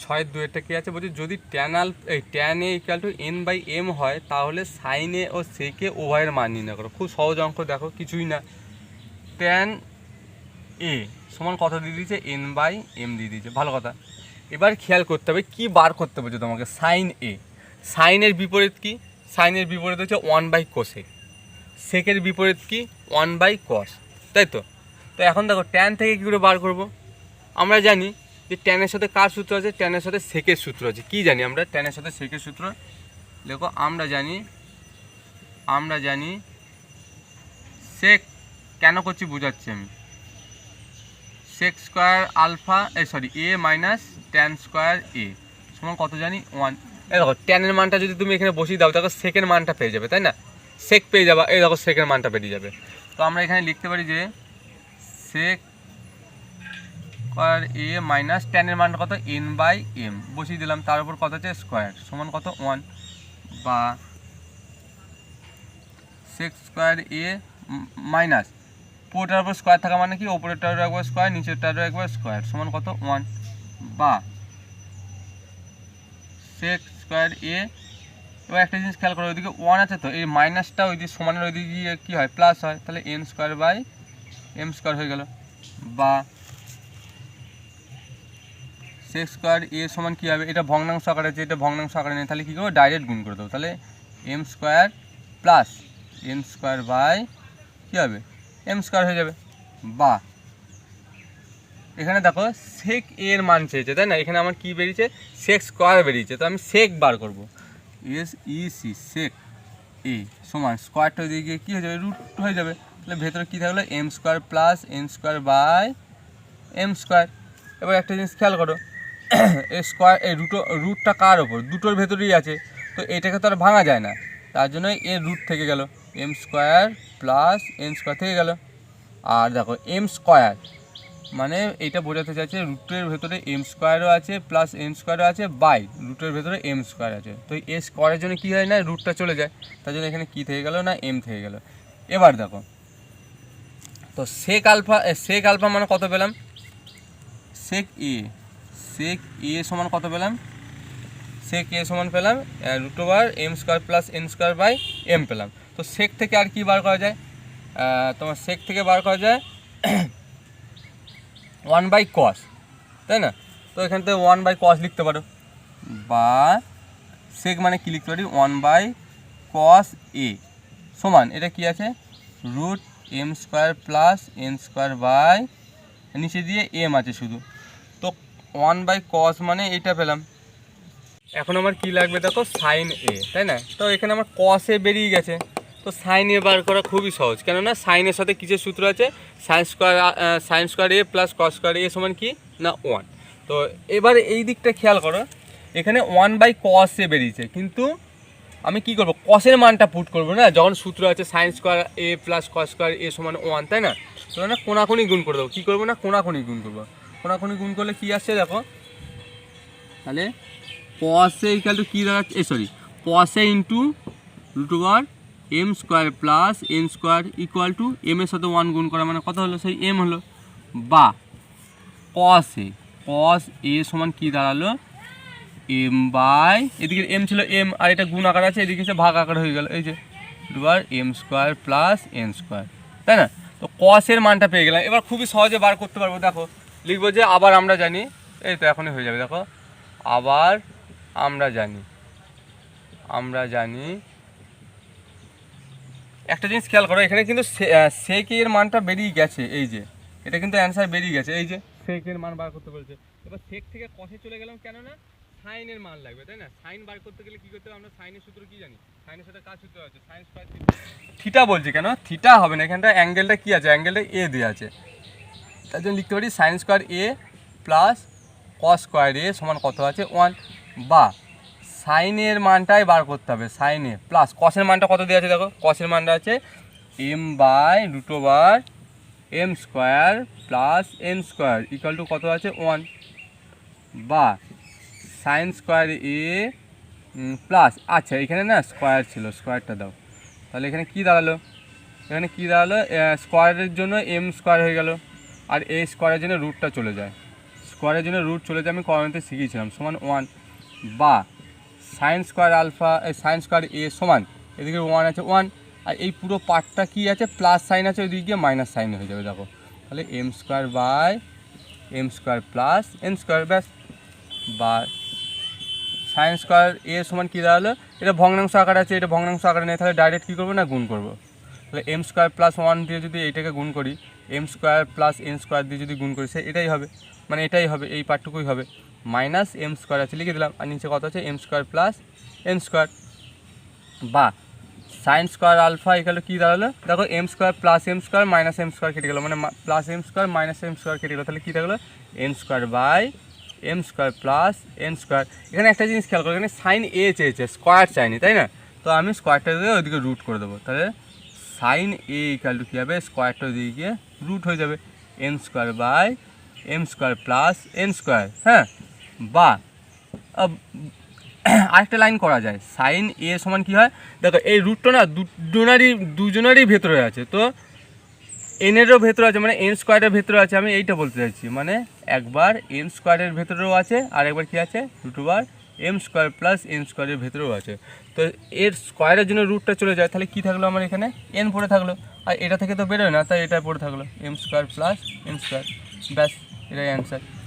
ছয়ের দুয়েরটা কী আছে বলছি, যদি tan A equal to n by m হয় তাহলে সাইন এ ও সেকে উভয়ের মান নির্ণয় করো। খুব সহজ অঙ্ক, দেখো কিছুই না। ট্যান এ সমান কত দিয়ে দিয়েছে, এন বাই এম দিয়ে দিয়েছে, ভালো কথা। এবার খেয়াল করতে হবে কী বার করতে বলছে তোমাকে, সাইন এ। সাইনের বিপরীত কি, সাইনের বিপরীত হচ্ছে ওয়ান বাই কোসেক। সেকের বিপরীত কি, ওয়ান বাই কস, তাই তো। তো এখন দেখো ট্যান থেকে কী করে বার করব, আমরা জানি যে ট্যানের সাথে কার সূত্র আছে, ট্যানের সাথে সেকের সূত্র আছে। কি জানি আমরা, ট্যানের সাথে সেকের সূত্র দেখো, আমরা জানি সেক, কেন করছি বোঝাচ্ছি আমি, সেক স্কোয়ার আলফা এ মাইনাস ট্যান স্কোয়ার এ সমান কত জানি, ওয়ান। এই দেখো ট্যানের মানটা যদি তুমি এখানে বসিয়ে দাও দেখো সেকের মানটা পেয়ে যাবে, তাই না, সেক পেয়ে যাবে, এই দেখো সেকের মানটা পেয়ে যাবে। তো আমরা এখানে লিখতে পারি যে সেক স্কোয়ার এ মাইনাস ট্যানের মানটা কত, এন বাই এম বসিয়ে দিলাম, তার উপর কত আছে স্কোয়ার সমান কত, ওয়ান। বা সেক স্কোয়ার এ মাইনাস পুরোটার উপর স্কোয়ার থাকা মানে কি, ওপরেরটারও একবার স্কোয়ার নিচেরটারও একবার স্কোয়ার সমান কত, ওয়ান। বা সেক স্কোয়ার এ, এবার একটা জিনিস খেয়াল করো, ওইদিকে ওয়ান আছে তো, এই মাইনাসটা ওই দিকে সমানের ওই দিকে গিয়ে কী হয়, প্লাস হয়, তাহলে n square by m square হয়ে গেল। বা সেক স্কোয়ার এ সমান কী হবে, এটা ভগ্নাংশ আকারে আছে, এটা ভগ্নাংশ আকারে নেই, তাহলে কী করবো, ডাইরেক্ট গুণ করে দেবো, তাহলে M square plus N square by কী হবে, এম স্কোয়ার হয়ে যাবে। বা এখানে দেখো সেক এর মান চেয়েছে, তাই না, এখানে আমার কী বেরিয়েছে, সেক স্কোয়ার বেরিয়েছে, তো আমি সেক বার করবো, SEC সেক এ সমান স্কোয়ারটা ওই দিকে কী হয়ে যাবে, রুট হয়ে যাবে, তাহলে ভেতরে কী থাকলো, m square plus N square by m square. এবার একটা জিনিস খেয়াল করো, এই স্কোয়ার এই রুটটা কার ওপর, দুটোর ভেতরেই আছে, তো এটাকে তো আর ভাঙা যায় না, তার জন্য এর রুট থেকে গেল, m square plus N square থেকে গেল। আর দেখো এম স্কোয়ার মানে এটা বোঝাতে চাইছে রুটের ভেতরে এম স্কোয়ারও আছে প্লাস এন স্কোয়ারও আছে, বাই রুটের ভেতরে এম স্কোয়ার আছে, তো এ স্কোয়ারের জন্য কী হয় না, রুটটা চলে যায়, তার জন্য এখানে কী থেকে গেল না, এম থেকে গেল। এবার দেখো তো সেক আলফা মানে কত পেলাম, সেক এ সমান কত পেলাম, সেক এ সমান পেলাম √, M square plus N square by m পেলাম। তো সেক থেকে আর কি বার করা যায়, তোমার সেক থেকে বার করা যায় ওয়ান বাই কস, তাই না, তো এখান থেকে ওয়ান বাই কস লিখতে পারো। বা সেক মানে কী লিখতে পারি, ওয়ান বাই কস এ সমান এটা কি আছে, root m square plus N square by নিচে দিয়ে এম আছে শুধু, তো ওয়ান বাই কস মানে এইটা পেলাম। এখন আমার কি লাগবে দেখো, সাইন এ, তাই না, তো এখানে আমার কস এ বেরিয়ে গেছে, তো সাইন এ বার করা খুবই সহজ, কেননা সাইনের সাথে কিসের সূত্র আছে, সাইন স্কোয়ার এ প্লাস কস স্কোয়ার এ সমান কি না, ওয়ান। তো এবার এই দিকটা খেয়াল করো, এখানে ওয়ান বাই কস এ বেরিয়েছে, কিন্তু আমি কি করব, কসের মানটা পুট করবো না, যখন সূত্র আছে সাইন স্কোয়ার এ প্লাস কস স্কোয়ার এ সমান ওয়ান, তাই না, তো না কোনাকুনি গুণ করে দেবো, কী করবো না, কোনাকুনি গুণ করবো, কোনাকুনি গুণ করলে কী আসছে দেখো, তাহলে কস এ ইকুয়াল টু কী দাঁড়াচ্ছে, cos A into √, M square plus N square equal to M এর সাথে ওয়ান গুণ করা মানে কত হলো, সেই এম হলো। বা কস এ সমান কী দাঁড়ালো, এম বাই এদিকে এম ছিল এম, আর এটা গুণ আকার আছে, এদিকে এসে ভাগ আকার হয়ে গেল, এই যে √, M square plus N square, তাই না, তো কসের মানটা পেয়ে গেলাম। এবার খুবই সহজে বার করতে পারবো, দেখো লিখবো যে আবার আমরা জানি, এই তো এখনই হয়ে যাবে, দেখো আবার আমরা জানি একটা জিনিস খেয়াল করো, এখানে কিন্তু সেকের মানটা বেরিয়ে গেছে, এই যে এটা কিন্তু অ্যান্সার বেরিয়ে গেছে, এই যে সেকের মান বার করতে বলছে। এবার সেক থেকে কসে চলে গেলাম, কেননা সাইনের মান লাগবে, তাই না, সাইন বার করতে গেলে কী করতে হবে, আমরা সাইনের সূত্র কী জানি, সাইনের সাথে কার সূত্র আছে, সাইন স্কোয়ার থিটা বলছে, কেন থিটা হবে না, এখানটা অ্যাঙ্গেলটা কী আছে, অ্যাঙ্গেলটা এ দেওয়া আছে, তার জন্য লিখতে পারি সাইন স্কোয়ার এ প্লাস কস স্কোয়ার এ সমান কত আছে, ওয়ান। বা সাইনের মানটাই বার করতে হবে, সাইনে প্লাস কসের মানটা কত দেওয়া আছে দেখো, কসের মানটা আছে m by √, M square plus N square equal to কত আছে, ওয়ান। বা সাইন স্কোয়ার এ প্লাস, আচ্ছা এখানে না স্কোয়ার ছিল, স্কোয়ারটা দাও, তাহলে এখানে কি দাঁড়ালো, স্কোয়ারের জন্য এম স্কোয়ার হয়ে গেল, আর এ স্কোয়ারের জন্য রুটটা চলে যায়, স্কোয়ারের জন্য রুট চলে যায় আমি কর্ণতে শিখিয়েছিলাম সমান 1 বা sine square alpha sine square এ সমান এদিকে 1 আছে 1 আর এই পুরো পার্টটা কি আছে প্লাস সাইন আছে ওইদিকে গিয়ে মাইনাস সাইন হয়ে যাবে দেখো তাহলে M square by m square plus N square ব্যাস বা সাইন স্কোয়ার এ সমান কী দাঁড়ালো এটা ভগ্নাংশ আকার আছে এটা ভগ্নাংশ আকারে নেই তাহলে ডাইরেক্ট কী করবো না গুণ করবো তাহলে এম স্কোয়ার প্লাস 1 দিয়ে যদি এইটাকে গুণ করি m square plus N square দিয়ে যদি গুণ করি সে এটাই হবে মানে এটাই হবে এই পার্টটুকুই হবে মাইনাস এম স্কোয়ার আছে লিখে দিলাম আর নিচে কত আছে m square plus N square বা সাইন স্কোয়ার আলফা এখানে কী দাঁড়ালো দেখো m square plus m square minus m square কেটে গেলো মানে plus m square minus m square কেটে গেলো তাহলে কী থাকলো n square by m square plus N square এখানে একটা জিনিস খেয়াল করো এখানে সাইন এ চেয়েছে স্কোয়ার চাইনি তাই না তো আমি স্কোয়ারটা দিয়ে ওইদিকে রুট করে দেবো তাহলে সাইন এ ইকাল টু কী হবে স্কোয়ারটা দিয়ে গিয়ে রুট হয়ে যাবে n square by m square plus N square হ্যাঁ বা আরেকটা লাইন করা যায় সাইন এ সমান কী হয় দেখো এই রুটটা না দুজনেরই ভেতরে আছে তো এনেরও ভেতরে আছে মানে এন স্কোয়ারের ভেতরে আছে আমি এইটা বলতে চাইছি মানে একবার এন স্কোয়ারের ভেতরেও আছে আর একবার কী আছে রুটবার এম স্কোয়ার প্লাস এন স্কোয়ারের ভেতরেও আছে তো এর স্কোয়ারের জন্য রুটটা চলে যায় তাহলে কী থাকলো আমার এখানে এন পড়ে থাকলো আর এটা থেকে তো বেরোয় না তাই এটা পড়ে থাকলো m square plus N square ব্যাস এটাই অ্যান্সার